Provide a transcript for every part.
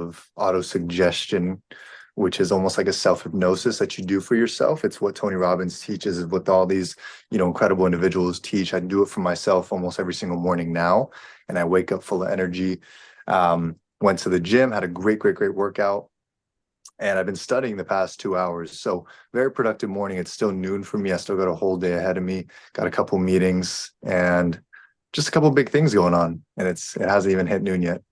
of auto-suggestion, which is almost like a self-hypnosis that you do for yourself. It's what Tony Robbins teaches, is what all these, incredible individuals teach. I do it for myself almost every single morning now, and I wake up full of energy. Went to the gym, had a great, great, great workout, and I've been studying the past 2 hours. So very productive morning. It's still noon for me. I still got a whole day ahead of me. Got a couple meetings and just a couple big things going on, and it hasn't even hit noon yet.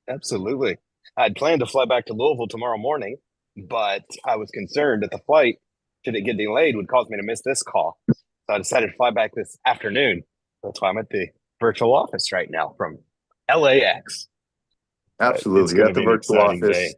Absolutely. I'd planned to fly back to Louisville tomorrow morning, but I was concerned that the flight, should it get delayed, would cause me to miss this call. So I decided to fly back this afternoon. That's why I'm at the virtual office right now from LAX. But it's Absolutely. You're going to at the be an virtual exciting office. day.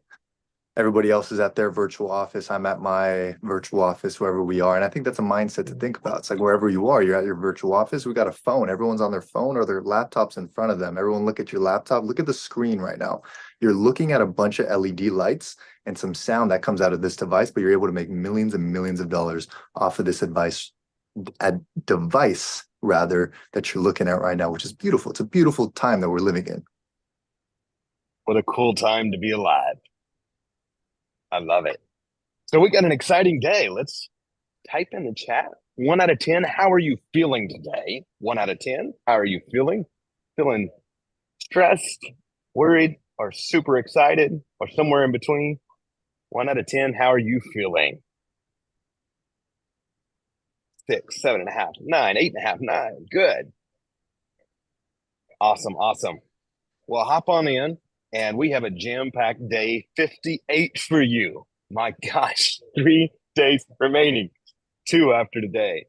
Everybody else is at their virtual office. I'm at my virtual office, wherever we are. And I think that's a mindset to think about. It's like wherever you are, you're at your virtual office. We got a phone. Everyone's on their phone or their laptops in front of them. Everyone look at your laptop. Look at the screen right now. You're looking at a bunch of LED lights and some sound that comes out of this device, but you're able to make millions and millions of dollars off of this device rather that you're looking at right now, which is beautiful. It's a beautiful time that we're living in. What a cool time to be alive. I love it. So we got an exciting day. Let's type in the chat. 1 out of 10, how are you feeling today? 1 out of 10, how are you feeling? Feeling stressed, worried, or super excited, or somewhere in between? 1 out of 10, how are you feeling? 6, 7.5, 9, 8.5, 9. Good. Awesome, awesome. Well, hop on in, and we have a jam-packed day 58 for you. My gosh, 3 days remaining, 2 after today.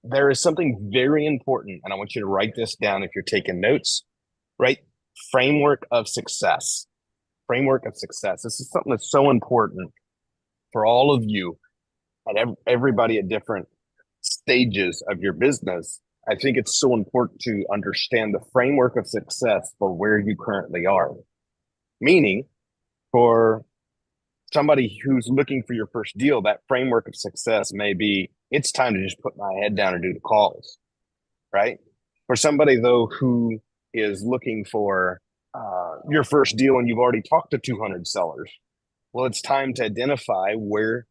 There is something very important, and I want you to write this down if you're taking notes, right? Framework of success. Framework of success. This is something that's so important for all of you and everybody at different stages of your business. I think it's so important to understand the framework of success for where you currently are. Meaning, for somebody who's looking for your first deal, that framework of success may be, it's time to just put my head down and do the calls, right? For somebody, though, who is looking for your first deal and you've already talked to 200 sellers, well, it's time to identify where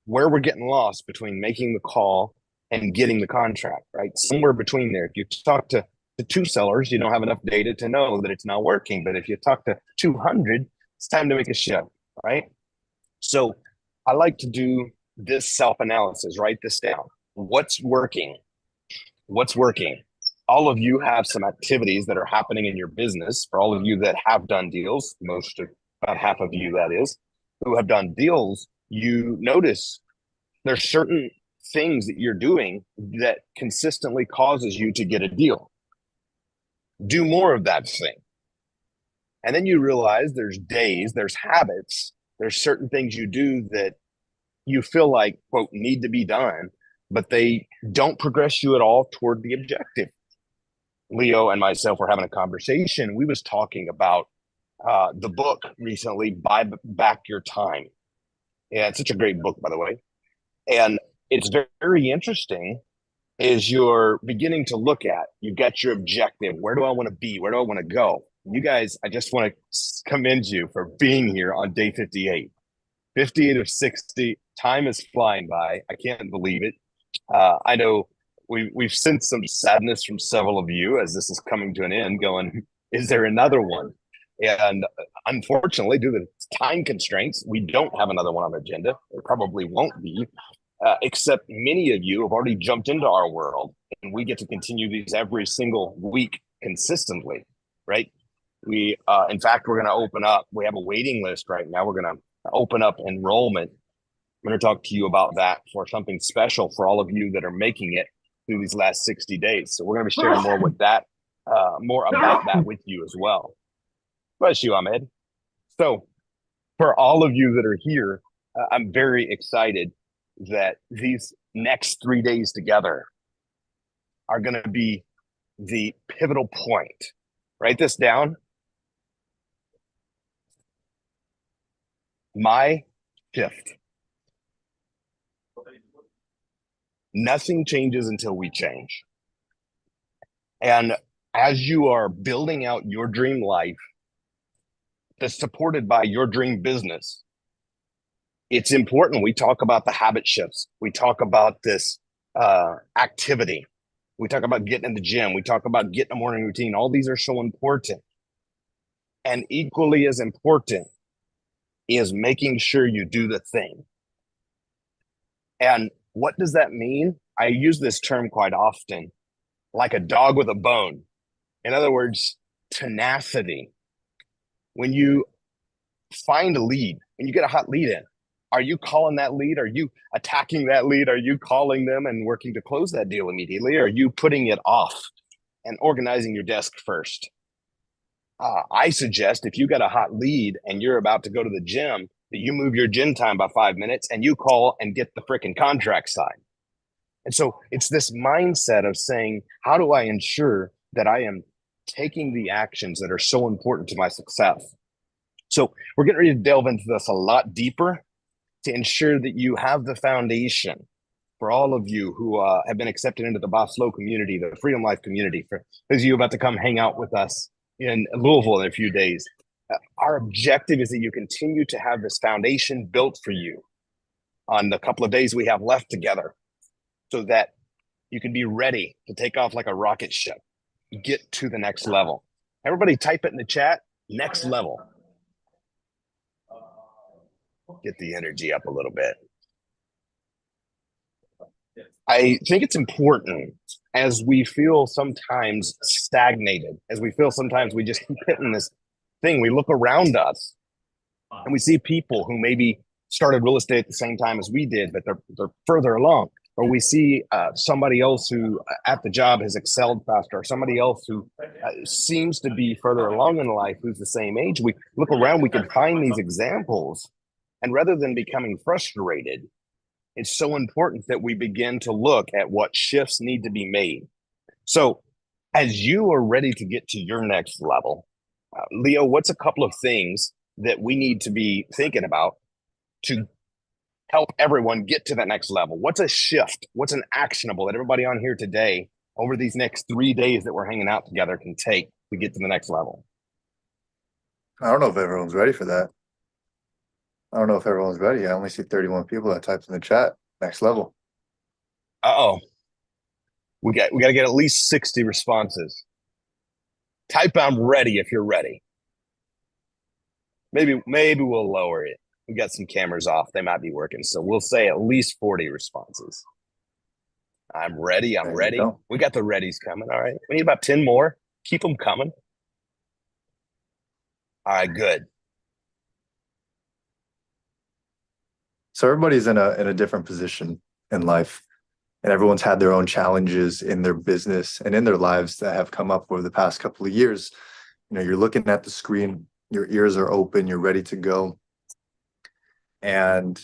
we're getting lost between making the call and getting the contract, right? Somewhere between there. If you talk to 2 sellers, you don't have enough data to know that it's not working. But if you talk to 200, it's time to make a shift, right? So I like to do this self-analysis, write this down. What's working? What's working? All of you have some activities that are happening in your business. For all of you that have done deals, about half of you, that is, who have done deals, you notice there's certain things that you're doing that consistently causes you to get a deal. Do more of that thing. And then you realize there's days, there's habits, there's certain things you do that you feel like, quote, need to be done, but they don't progress you at all toward the objective. Leo and myself were having a conversation. We was talking about the book recently, Buy Back Your Time. Yeah, it's such a great book, by the way. And it's very, very interesting is you're beginning to look at, you've got your objective. Where do I want to be? Where do I want to go? You guys, I just want to commend you for being here on day 58. 58 of 60. Time is flying by. I can't believe it. I know we've sensed some sadness from several of you as this is coming to an end, going, is there another one? And unfortunately, due to time constraints, we don't have another one on the agenda. There probably won't be, except many of you have already jumped into our world, and we get to continue these every single week consistently, right? In fact, we're going to open up. We have a waiting list right now. We're going to open up enrollment. I'm going to talk to you about that for something special for all of you that are making it through these last 60 days. So we're going to be sharing more about that with you as well. Bless you, Ahmed. So for all of you that are here, I'm very excited that these next 3 days together are going to be the pivotal point. Write this down. My shift. Nothing changes until we change. And as you are building out your dream life, that's supported by your dream business. It's important. We talk about the habit shifts. We talk about this activity. We talk about getting in the gym. We talk about getting a morning routine. All these are so important. And equally as important is making sure you do the thing. And what does that mean? I use this term quite often, like a dog with a bone. In other words, tenacity. When you find a lead, when you get a hot lead in, are you calling that lead? Are you attacking that lead? Are you calling them and working to close that deal immediately? Or are you putting it off and organizing your desk first? I suggest if you got a hot lead and you're about to go to the gym, that you move your gym time by 5 minutes and you call and get the freaking contract signed. And so it's this mindset of saying, how do I ensure that I am taking the actions that are so important to my success? So we're getting ready to delve into this a lot deeper to ensure that you have the foundation for all of you who have been accepted into the Boss Flow community, the Freedom Life community, for those of you about to come hang out with us in Louisville in a few days. Our objective is that you continue to have this foundation built for you on the couple of days we have left together so that you can be ready to take off like a rocket ship, get to the next level. Everybody type it in the chat, next level. Get the energy up a little bit. I think it's important as we feel sometimes stagnated, as we feel sometimes we just keep hitting this thing, we look around us and we see people who maybe started real estate at the same time as we did, but they're further along. Or we see somebody else who at the job has excelled faster, or somebody else who seems to be further along in life who's the same age. We look around, we can find these examples. And rather than becoming frustrated, it's so important that we begin to look at what shifts need to be made. So as you are ready to get to your next level, Leo, what's a couple of things that we need to be thinking about to help everyone get to that next level? What's a shift? What's an actionable that everybody on here today over these next 3 days that we're hanging out together can take to get to the next level? I don't know if everyone's ready for that. I don't know if everyone's ready. I only see 31 people that typed in the chat. Next level. Uh-oh. We got to get at least 60 responses. Type I'm ready if you're ready. Maybe we'll lower it. We got some cameras off. They might be working. So we'll say at least 40 responses. I'm ready. I'm ready. We got the readies coming. All right. We need about 10 more. Keep them coming. All right, good. So everybody's in a different position in life, and everyone's had their own challenges in their business and in their lives that have come up over the past couple of years. You know, you're looking at the screen, your ears are open, you're ready to go. And,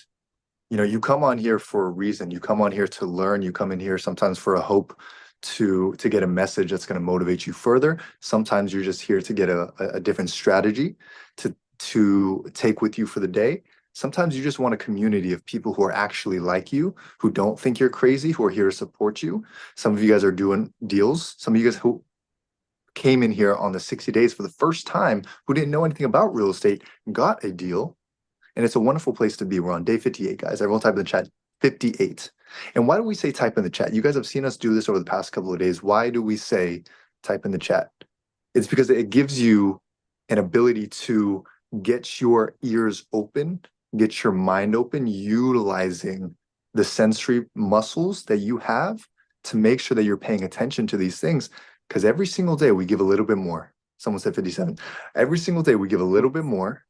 you know, you come on here for a reason. You come on here to learn. You come in here sometimes for a hope to get a message that's going to motivate you further. Sometimes you're just here to get a different strategy to take with you for the day. Sometimes you just want a community of people who are actually like you, who don't think you're crazy, who are here to support you. Some of you guys are doing deals. Some of you guys who came in here on the 60 days for the first time, who didn't know anything about real estate, got a deal. And it's a wonderful place to be. We're on day 58, guys. Everyone type in the chat, 58. And why do we say type in the chat? You guys have seen us do this over the past couple of days. Why do we say type in the chat? It's because it gives you an ability to get your ears open, get your mind open, utilizing the sensory muscles that you have to make sure that you're paying attention to these things. Because every single day we give a little bit more. Someone said 57. Every single day we give a little bit more.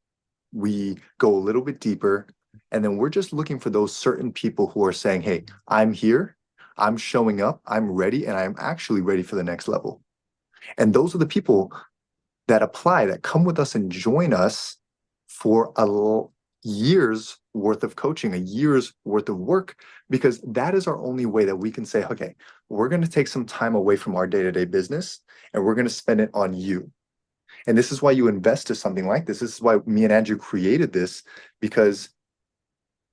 We go a little bit deeper. And then we're just looking for those certain people who are saying, hey, I'm here, I'm showing up, I'm ready, and I'm actually ready for the next level. And those are the people that apply, that come with us and join us for a year's worth of coaching, a year's worth of work, because that is our only way that we can say, okay, we're going to take some time away from our day-to-day business and we're going to spend it on you. And this is why you invest to something like this. This is why me and Andrew created this, because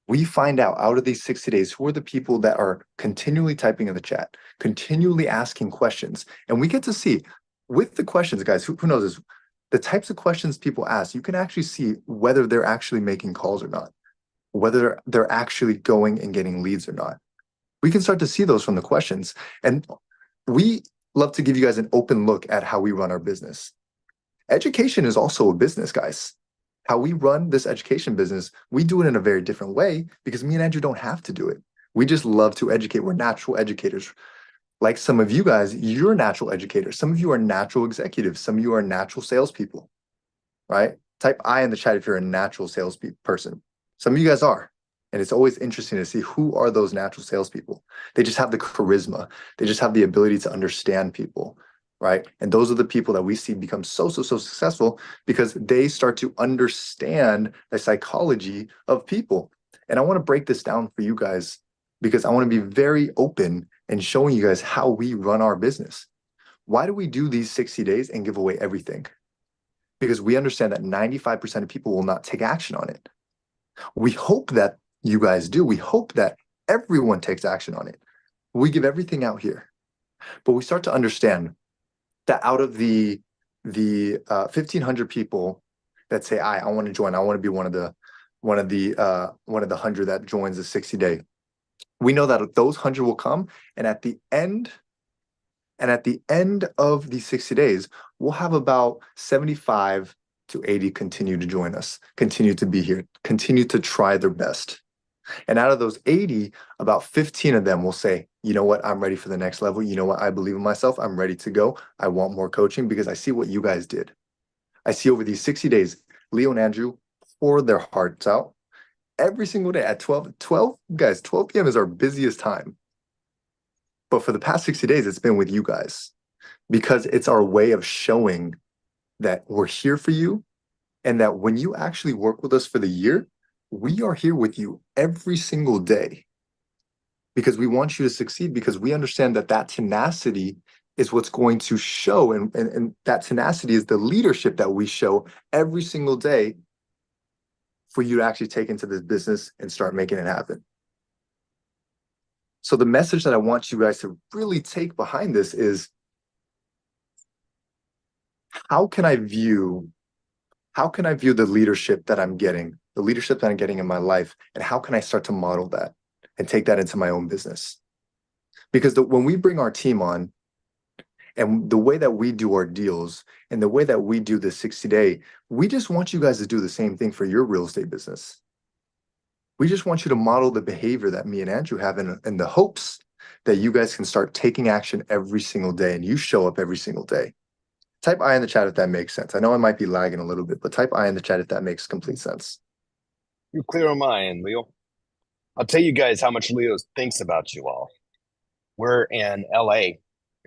we find out of these 60 days, who are the people that are continually typing in the chat, continually asking questions. And we get to see with the questions, guys, who knows this? the types of questions people ask, you can actually see whether they're actually making calls or not, whether they're actually going and getting leads or not. We can start to see those from the questions. And we love to give you guys an open look at how we run our business. Education is also a business, guys. How we run this education business, we do it in a very different way because me and Andrew don't have to do it. We just love to educate. We're natural educators. Like some of you guys, you're natural educators. Some of you are natural executives. Some of you are natural salespeople, right? Type I in the chat if you're a natural salesperson. Some of you guys are. And it's always interesting to see who are those natural salespeople. They just have the charisma. They just have the ability to understand people, right? And those are the people that we see become so successful because they start to understand the psychology of people. And I want to break this down for you guys because I want to be very open and showing you guys how we run our business. Why do we do these 60 days and give away everything? Because we understand that 95% of people will not take action on it. We hope that you guys do. We hope that everyone takes action on it. We give everything out here. But we start to understand that out of the 1,500 people that say, I want to join, I want to be one of the 100 that joins the 60-day. We know that those 100 will come, and at the end of these 60 days, we'll have about 75 to 80 continue to join us, continue to be here, continue to try their best. And out of those 80, about 15 of them will say, you know what, I'm ready for the next level. You know what, I believe in myself. I'm ready to go. I want more coaching because I see what you guys did. I see over these 60 days, Leo and Andrew pour their hearts out every single day at 12 p.m. is our busiest time. But for the past 60 days, it's been with you guys because it's our way of showing that we're here for you and that when you actually work with us for the year, we are here with you every single day because we want you to succeed because we understand that that tenacity is what's going to show. And that tenacity is the leadership that we show every single day for you to actually take into this business and start making it happen. So the message that I want you guys to really take behind this is how can I view the leadership that I'm getting, the leadership that I'm getting in my life, and how can I start to model that and take that into my own business? Because when we bring our team on and the way that we do our deals and the way that we do the 60-day, we just want you guys to do the same thing for your real estate business. We just want you to model the behavior that me and Andrew have in the hopes that you guys can start taking action every single day and you show up every single day. Type I in the chat if that makes sense. I know I might be lagging a little bit, but type I in the chat if that makes complete sense. You're clear on my end, Leo. I'll tell you guys how much Leo thinks about you all. We're in LA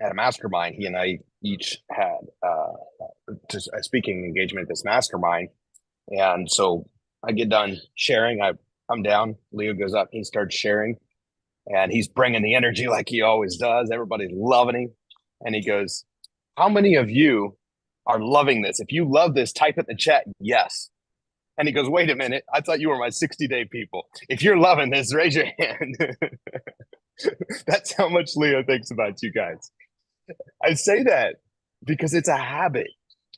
at a mastermind. He and I each had a speaking engagement at this mastermind. And so I get done sharing. I'm down. Leo goes up. He starts sharing. And he's bringing the energy like he always does. Everybody's loving him. And he goes, how many of you are loving this? If you love this, type it in the chat, yes. And he goes, wait a minute. I thought you were my 60-day people. If you're loving this, raise your hand. That's how much Leo thinks about you guys. I say that because it's a habit.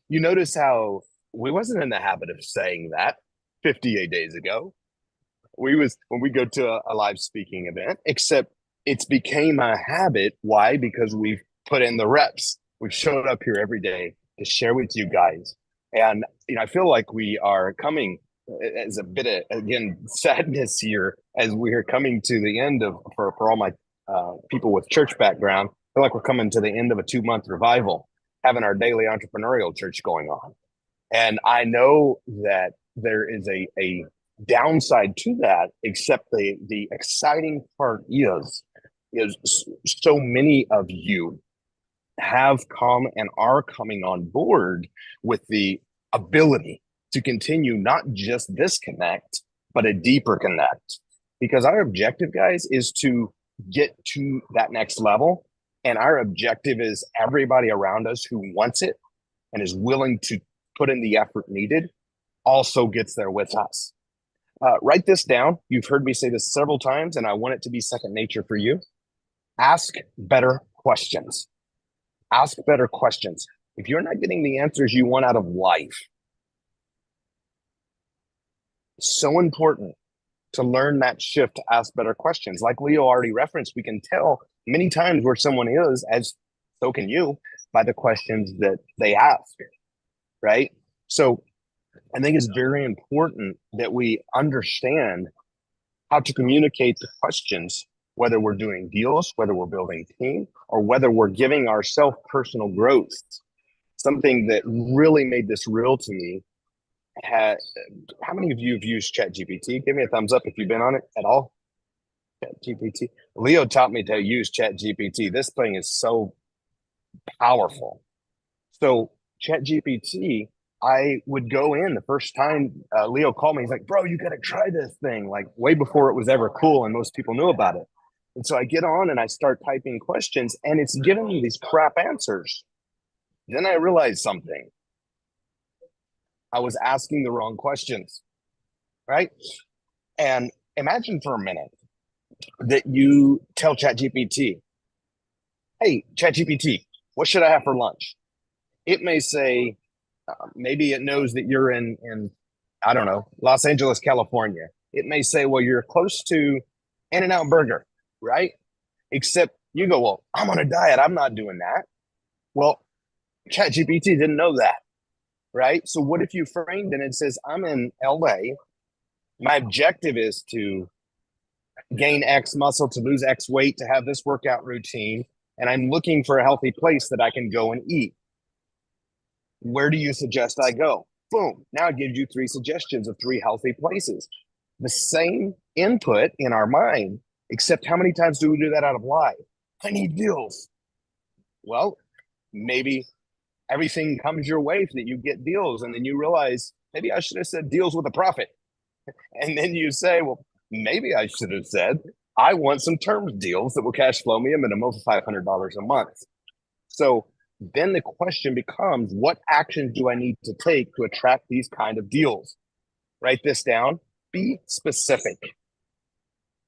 You notice how we wasn't in the habit of saying that 58 days ago. When we go to a live speaking event, except it's became a habit. Why? Because we've put in the reps. We've showed up here every day to share with you guys. And I feel like we are coming as a bit of, again, sadness here as we are coming to the end of, for all my people with church background, I feel like we're coming to the end of a 2-month revival, having our daily entrepreneurial church going on. And I know that there is a downside to that, except the exciting part is so many of you have come and are coming on board with the ability to continue not just this connect, but a deeper connect. Because our objective, guys, is to get to that next level. And our objective is everybody around us who wants it and is willing to put in the effort needed also gets there with us. Write this down. You've heard me say this several times, and I want it to be second nature for you. Ask better questions. Ask better questions. If you're not getting the answers you want out of life, it's so important to learn that shift to ask better questions. Like Leo already referenced, we can tell many times where someone is, as so can you, by the questions that they ask, right? So I think it's very important that we understand how to communicate the questions, whether we're doing deals, whether we're building team, or whether we're giving ourselves personal growth. Something that really made this real to me had, how many of you have used ChatGPT? Give me a thumbs up if you've been on it at all. ChatGPT. Leo taught me to use ChatGPT. This thing is so powerful. So ChatGPT, I would go in the first time Leo called me. He's like, "Bro, you got to try this thing." Like way before it was ever cool and most people knew about it. And so I get on and I start typing questions, and it's giving me these crap answers. Then I realized something. I was asking the wrong questions, right? And imagine for a minute that you tell ChatGPT, "Hey, ChatGPT, what should I have for lunch?" It may say, maybe it knows that you're in I don't know, Los Angeles, California. It may say, well, you're close to In-N-Out Burger, right? Except you go, well, I'm on a diet. I'm not doing that. Well, ChatGPT didn't know that, right? So what if you framed it and it says, I'm in LA. My objective is to gain X muscle, to lose X weight, to have this workout routine. And I'm looking for a healthy place that I can go and eat. Where do you suggest I go? Boom. Now it gives you 3 suggestions of 3 healthy places. The same input in our mind, except how many times do we do that out of life? I need deals. Well, maybe everything comes your way so that you get deals. And then you realize, maybe I should have said deals with a profit. And then you say, well, maybe I should have said, I want some terms deals that will cash flow me a minimum of $500 a month. So then the question becomes, what actions do I need to take to attract these kind of deals? Write this down. Be specific.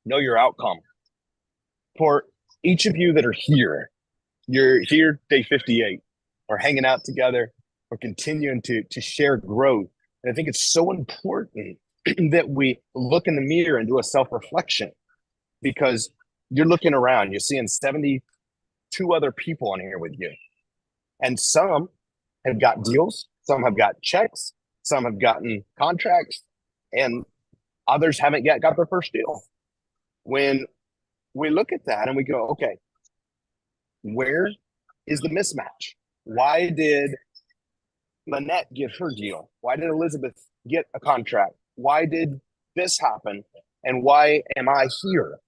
Know your outcome. For each of you that are here, you're here day 58, or hanging out together, or continuing to share growth. And I think it's so important that we look in the mirror and do a self-reflection, because you're looking around, you're seeing 72 other people in here with you. And some have got deals, some have got checks, some have gotten contracts, and others haven't yet got their first deal. When we look at that and we go, okay, where is the mismatch? Why did Lynette get her deal? Why did Elizabeth get a contract? Why did this happen? And why am I here?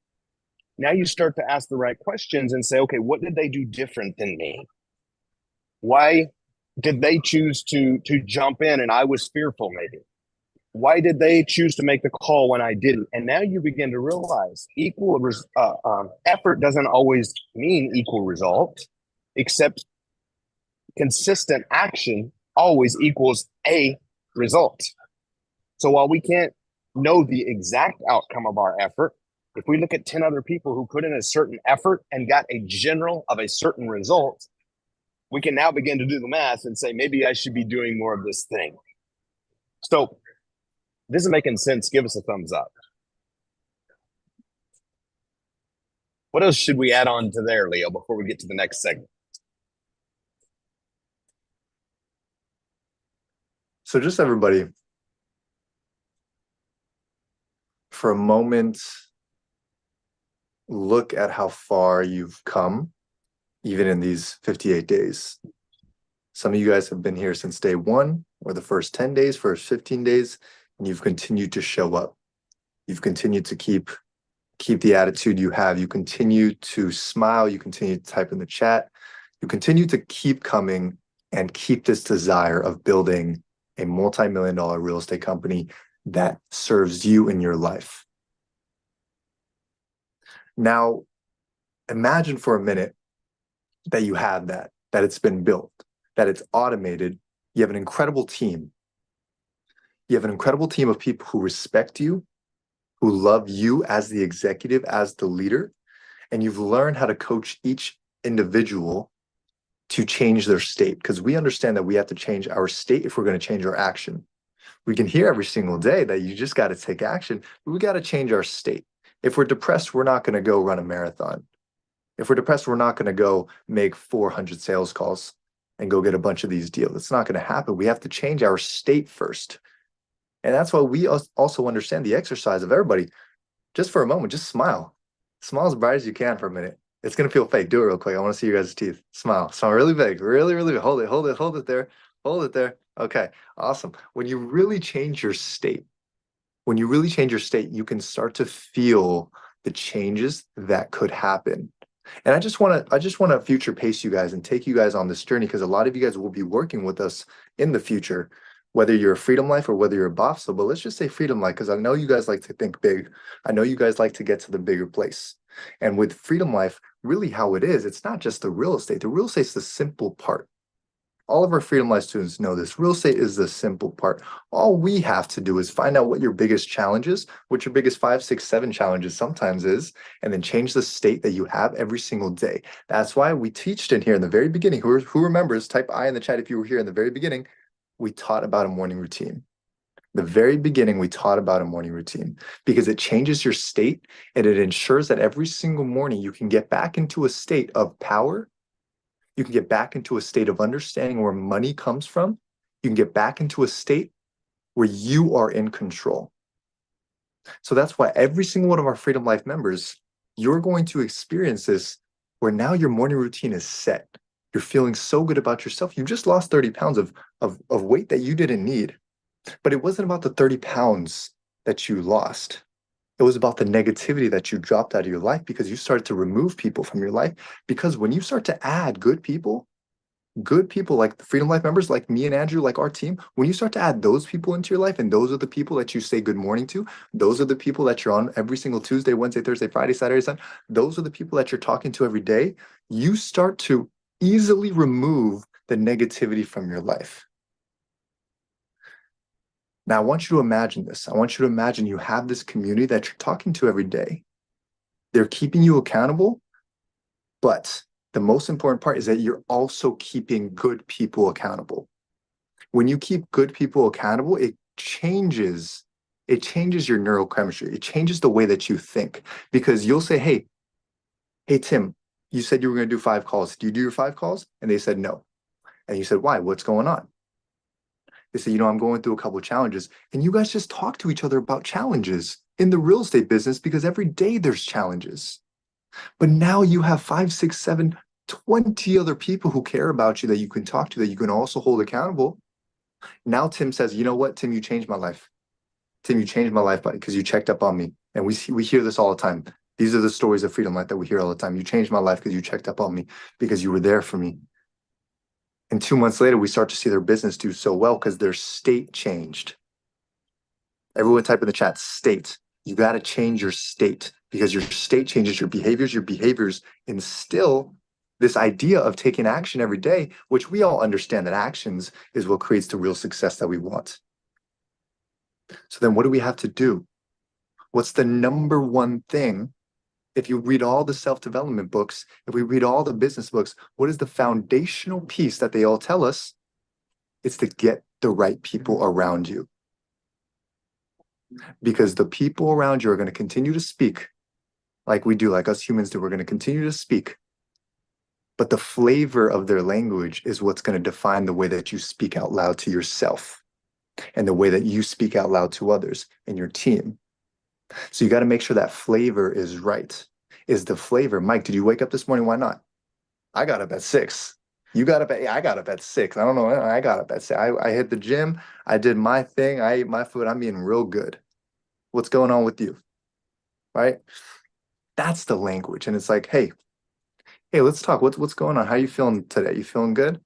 Now you start to ask the right questions and say, okay, what did they do different than me? Why did they choose to jump in and I was fearful maybe? Why did they choose to make the call when I didn't? And now you begin to realize equal effort doesn't always mean equal result, except consistent action always equals a result. So while we can't know the exact outcome of our effort, if we look at 10 other people who put in a certain effort and got a general of a certain result, we can now begin to do the math and say, maybe I should be doing more of this thing. So this is making sense. Give us a thumbs up. What else should we add on to there, Leo, before we get to the next segment? So just everybody, for a moment, look at how far you've come, even in these 58 days. Some of you guys have been here since day 1, or the first 10 days, first 15 days, and you've continued to show up. You've continued to keep the attitude you have. You continue to smile. You continue to type in the chat. You continue to keep coming and keep this desire of building a multi-million-dollar real estate company that serves you in your life. Now, imagine for a minute that you have that it's been built, that it's automated. You have an incredible team. You have an incredible team of people who respect you, who love you as the executive, as the leader, and you've learned how to coach each individual to change their state, because we understand that we have to change our state if we're going to change our action. We can hear every single day that you just got to take action, but we got to change our state. If we're depressed, we're not going to go run a marathon. If we're depressed, we're not going to go make 400 sales calls and go get a bunch of these deals. It's not going to happen. We have to change our state first. And that's why we also understand the exercise of everybody. Just for a moment, just smile. Smile as bright as you can for a minute. It's going to feel fake. Do it real quick. I want to see you guys' teeth. Smile. Smile really big. Really, really big. Hold it, hold it, hold it there. Hold it there. Okay, awesome. When you really change your state, you can start to feel the changes that could happen. And I just want to future pace you guys and take you guys on this journey, because a lot of you guys will be working with us in the future, whether you're a Freedom Life or whether you're a Bofso. But let's just say Freedom Life, because I know you guys like to think big. I know you guys like to get to the bigger place. And with Freedom Life, really how it is, it's not just the real estate. The real estate's the simple part. All of our Freedom Life students know this. Real estate is the simple part. All we have to do is find out what your biggest challenges, what your biggest 5, 6, 7 challenges sometimes is, and then change the state that you have every single day. That's why we teached in here in the very beginning. Who remembers? Type I in the chat if you were here in the very beginning. We taught about a morning routine. The very beginning, we taught about a morning routine because it changes your state and it ensures that every single morning you can get back into a state of power. You can get back into a state of understanding where money comes from. You can get back into a state where you are in control. So that's why every single one of our Freedom Life members, you're going to experience this where now your morning routine is set. You're feeling so good about yourself. You just lost 30 pounds of weight that you didn't need. But it wasn't about the 30 pounds that you lost. It was about the negativity that you dropped out of your life because you started to remove people from your life. Because when you start to add good people like the Freedom Life members, like me and Andrew, like our team, when you start to add those people into your life, and those are the people that you say good morning to, those are the people that you're on every single Tuesday, Wednesday, Thursday, Friday, Saturday, Sunday, those are the people that you're talking to every day, you start to easily remove the negativity from your life. Now, I want you to imagine this. I want you to imagine you have this community that you're talking to every day. They're keeping you accountable, but the most important part is that you're also keeping good people accountable. When you keep good people accountable, it changes your neurochemistry. It changes the way that you think, because you'll say, hey, Tim, you said you were going to do 5 calls. Do you do your 5 calls? And they said no. And you said, why? What's going on? They say, I'm going through a couple of challenges. And you guys just talk to each other about challenges in the real estate business, because every day there's challenges. But now you have 5, 6, 7, 20 other people who care about you that you can talk to, that you can also hold accountable. Now Tim says, you know what, Tim, you changed my life. Tim, you changed my life, buddy, because you checked up on me. And we hear this all the time. These are the stories of Freedom Life that we hear all the time. You changed my life because you checked up on me, because you were there for me. And 2 months later, we start to see their business do so well because their state changed. Everyone type in the chat, state. You got to change your state, because your state changes your behaviors. Your behaviors instill this idea of taking action every day, which we all understand that actions is what creates the real success that we want. So then what do we have to do? What's the number one thing? If you read all the self-development books, if we read all the business books, what is the foundational piece that they all tell us? It's to get the right people around you. Because the people around you are going to continue to speak like we do, like us humans do. We're going to continue to speak. But the flavor of their language is what's going to define the way that you speak out loud to yourself and the way that you speak out loud to others in your team. So you got to make sure that flavor is right. Is the flavor, Mike, did you wake up this morning? Why not? I got up at 6. You got up at, I got up at 6. I don't know. I got up at 6. I hit the gym. I did my thing. I ate my food. I'm eating real good. What's going on with you? Right? That's the language. And it's like, hey, let's talk. What's going on? How are you feeling today? You feeling good?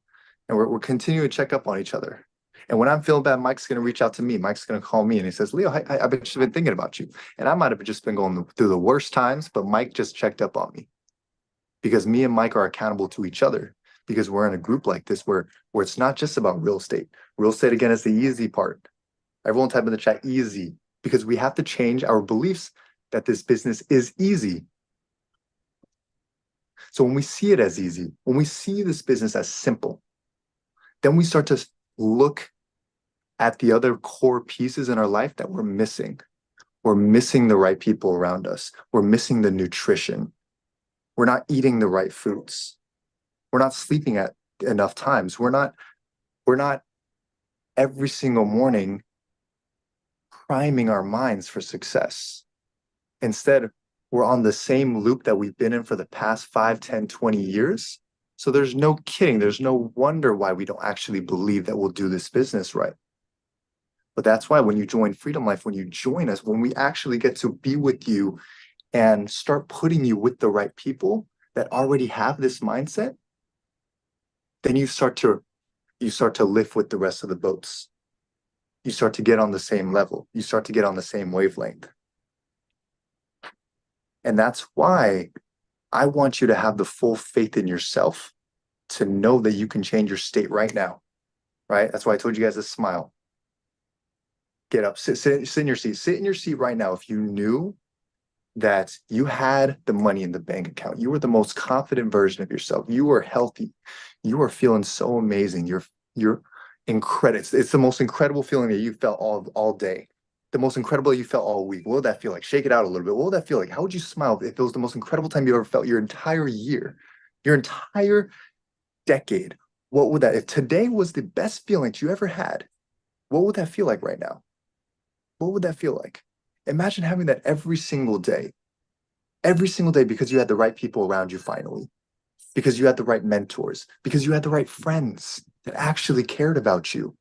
And we're continuing to check up on each other. And when I'm feeling bad, Mike's going to reach out to me. Mike's going to call me and he says, Leo, I've been thinking about you. And I might have just been going through the worst times, but Mike just checked up on me, because me and Mike are accountable to each other, because we're in a group like this where it's not just about real estate. Real estate, again, is the easy part. Everyone type in the chat, easy, because we have to change our beliefs that this business is easy. So when we see it as easy, when we see this business as simple, then we start to look at the other core pieces in our life that we're missing. We're missing the right people around us. We're missing the nutrition. We're not eating the right foods. We're not sleeping at enough times. We're not every single morning priming our minds for success. Instead, we're on the same loop that we've been in for the past 5, 10, 20 years. So there's no kidding. There's no wonder why we don't actually believe that we'll do this business right. But that's why when you join Freedom Life, when you join us, when we actually get to be with you and start putting you with the right people that already have this mindset, then you start to lift with the rest of the boats. You start to get on the same level. You start to get on the same wavelength. And that's why I want you to have the full faith in yourself to know that you can change your state right now, right? That's why I told you guys to smile. Get up, sit in your seat. Sit in your seat right now if you knew that you had the money in the bank account. You were the most confident version of yourself. You were healthy. You were feeling so amazing. You're incredible. It's the most incredible feeling that you felt all day. The most incredible you felt all week. What would that feel like? Shake it out a little bit. What would that feel like? How would you smile if it was the most incredible time you ever felt your entire year, your entire decade? What would that, if today was the best feeling that you ever had, what would that feel like right now? What would that feel like? Imagine having that every single day because you had the right people around you finally, because you had the right mentors, because you had the right friends that actually cared about you,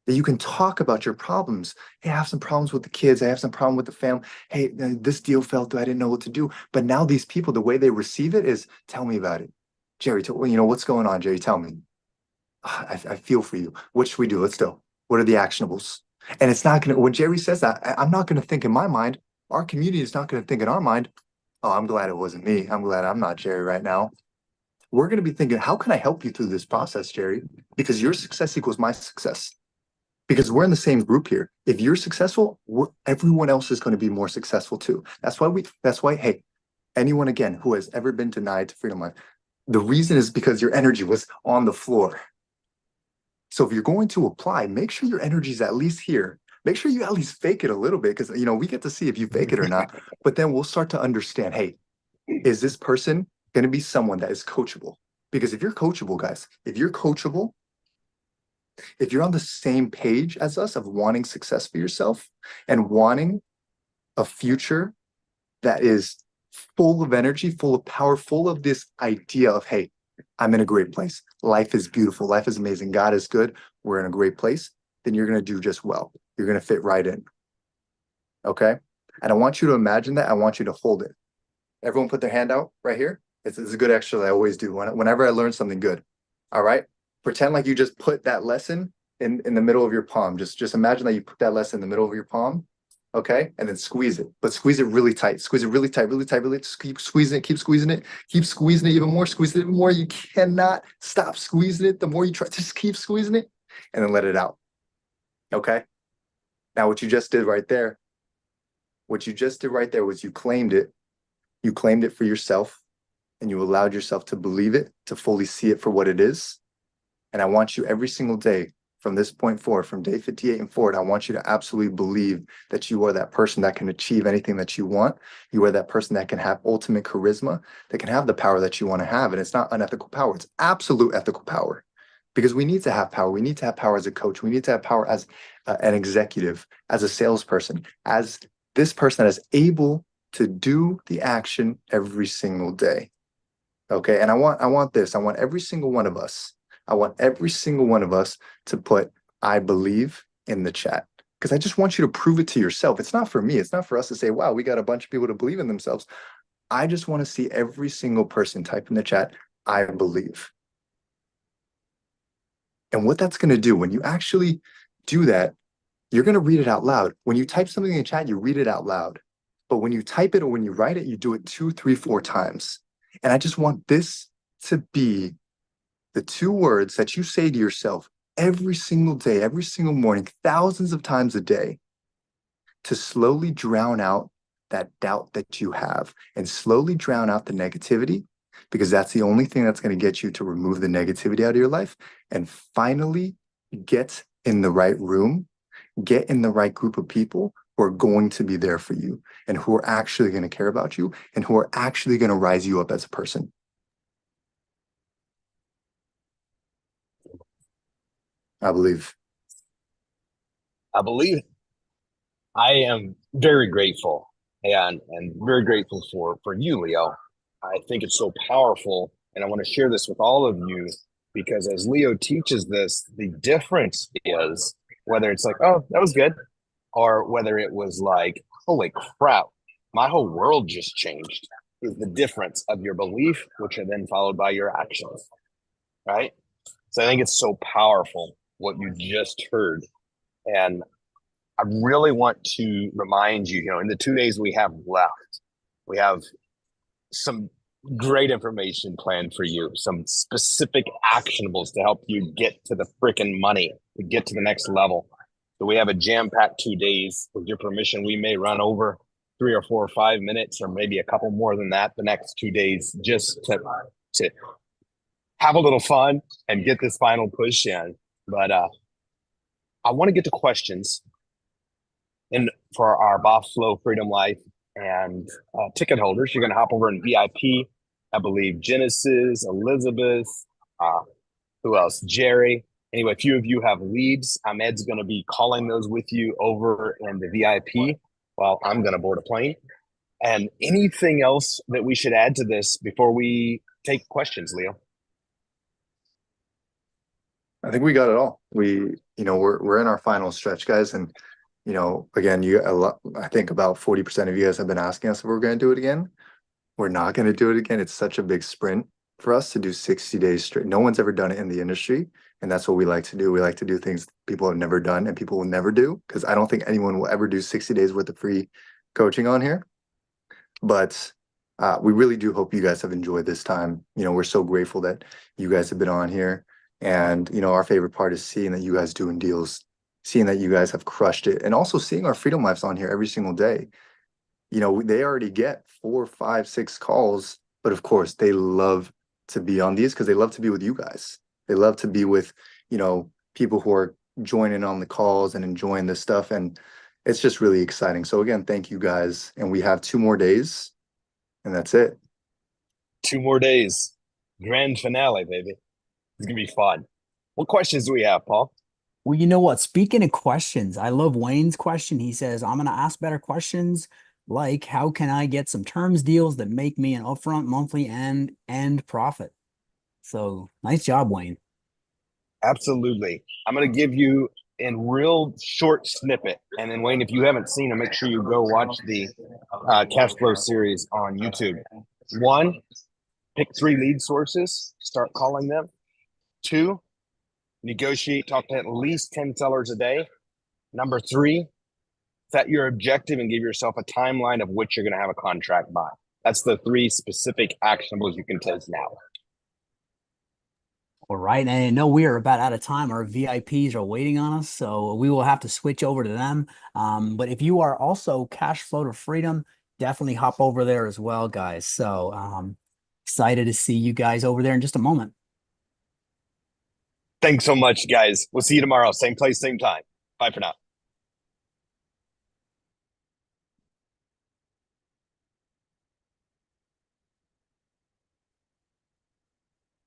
that you can talk about your problems. Hey, I have some problems with the kids. I have some problem with the family. Hey, this deal fell through. I didn't know what to do. But now these people, the way they receive it is, tell me about it. Jerry, what's going on, Jerry? Tell me. I feel for you. What should we do? Let's go. What are the actionables? And it's not going to, when Jerry says that, I'm not going to think in my mind, our community is not going to think in our mind, oh, I'm glad it wasn't me. I'm glad I'm not Jerry right now. We're going to be thinking, how can I help you through this process, Jerry? Because your success equals my success. Because we're in the same group here. If you're successful, everyone else is going to be more successful too. That's why, hey, anyone again who has ever been denied to Freedom Life, the reason is because your energy was on the floor. So if you're going to apply, make sure your energy is at least here. Make sure you at least fake it a little bit because, we get to see if you fake it or not. But then we'll start to understand, hey, is this person going to be someone that is coachable? Because if you're coachable, guys, if you're on the same page as us of wanting success for yourself and wanting a future that is full of energy, full of power, full of this idea of, hey, I'm in a great place. Life is beautiful. Life is amazing. God is good. We're in a great place. Then you're going to do just well. You're going to fit right in. Okay. And I want you to imagine that. I want you to hold it. Everyone put their hand out right here. It's a good exercise I always do whenever I learn something good. All right. Pretend like you just put that lesson in the middle of your palm. Just imagine that you put that lesson in the middle of your palm. Okay. And then squeeze it, but squeeze it really tight. Squeeze it really tight, really tight, really keep squeezing it, keep squeezing it, keep squeezing it even more, squeeze it even more. You cannot stop squeezing it. The more you try, just keep squeezing it and then let it out. Okay. Now what you just did right there was you claimed it. You claimed it for yourself and you allowed yourself to believe it, to fully see it for what it is. And I want you every single day from this point forward, from day 58 and forward, I want you to absolutely believe that you are that person that can achieve anything that you want. You are that person that can have ultimate charisma, that can have the power that you want to have. And it's not unethical power, it's absolute ethical power. Because we need to have power. We need to have power as a coach. We need to have power as an executive, as a salesperson, as this person that is able to do the action every single day. Okay. And I want this. I want every single one of us. I want every single one of us to put I believe in the chat because I just want you to prove it to yourself. It's not for me. It's not for us to say, wow, we got a bunch of people to believe in themselves. I just want to see every single person type in the chat, I believe. And what that's going to do when you actually do that, you're going to read it out loud. When you type something in the chat, you read it out loud. But when you type it or when you write it, you do it 2, 3, 4 times. And I just want this to be the 2 words that you say to yourself every single day, every single morning, thousands of times a day, to slowly drown out that doubt that you have and slowly drown out the negativity, because that's the only thing that's going to get you to remove the negativity out of your life and finally get in the right room, get in the right group of people who are going to be there for you and who are actually going to care about you and who are actually going to rise you up as a person. I believe. I believe I am very grateful and very grateful for you, Leo. I think it's so powerful, and I want to share this with all of you because as Leo teaches this, the difference is whether it's like, oh, that was good, or whether it was like, holy crap, my whole world just changed. Is the difference of your belief, which are then followed by your actions, right? So I think it's so powerful what you just heard. And I really want to remind you, in the 2 days we have left, we have some great information planned for you, some specific actionables to help you get to the freaking money, to get to the next level. So we have a jam-packed 2 days. With your permission, we may run over 3 or 4 or 5 minutes, or maybe a couple more than that the next 2 days, just to have a little fun and get this final push in. But I want to get to questions. And for our Boss Flow Freedom Life and ticket holders, you're going to hop over in VIP. I believe Genesis, Elizabeth, who else? Jerry. Anyway, a few of you have leads. Ahmed's going to be calling those with you over in the VIP while I'm going to board a plane. And anything else that we should add to this before we take questions, Leo? I think we got it all. We're in our final stretch, guys, and again, I think about 40% of you guys have been asking us if we're going to do it again. We're not going to do it again. It's such a big sprint for us to do 60 days straight. No one's ever done it in the industry, and that's what we like to do. We like to do things people have never done and people will never do, because I don't think anyone will ever do 60 days worth of free coaching on here. But we really do hope you guys have enjoyed this time. We're so grateful that you guys have been on here. And, our favorite part is seeing that you guys doing deals, seeing that you guys have crushed it, and also seeing our Freedom Lives on here every single day. They already get 4, 5, 6 calls, but of course they love to be on these because they love to be with you guys. They love to be with, people who are joining on the calls and enjoying this stuff. And it's just really exciting. So again, thank you guys. And we have 2 more days and that's it. 2 more days. Grand finale, baby. It's going to be fun. What questions do we have, Paul? Well, you know what? Speaking of questions, I love Wayne's question. He says, I'm going to ask better questions like, how can I get some terms deals that make me an upfront monthly and end profit? So nice job, Wayne. Absolutely. I'm going to give you a real short snippet. And then, Wayne, if you haven't seen it, make sure you go watch the cash flow series on YouTube. 1, pick 3 lead sources, start calling them. 2, negotiate, talk to at least 10 sellers a day. Number 3, set your objective and give yourself a timeline of which you're going to have a contract by. That's the 3 specific actionables you can take now. All right. And I know we are about out of time. Our VIPs are waiting on us, so we will have to switch over to them. But if you are also cash flow to freedom, definitely hop over there as well, guys. So excited to see you guys over there in just a moment. Thanks so much, guys. We'll see you tomorrow. Same place, same time. Bye for now.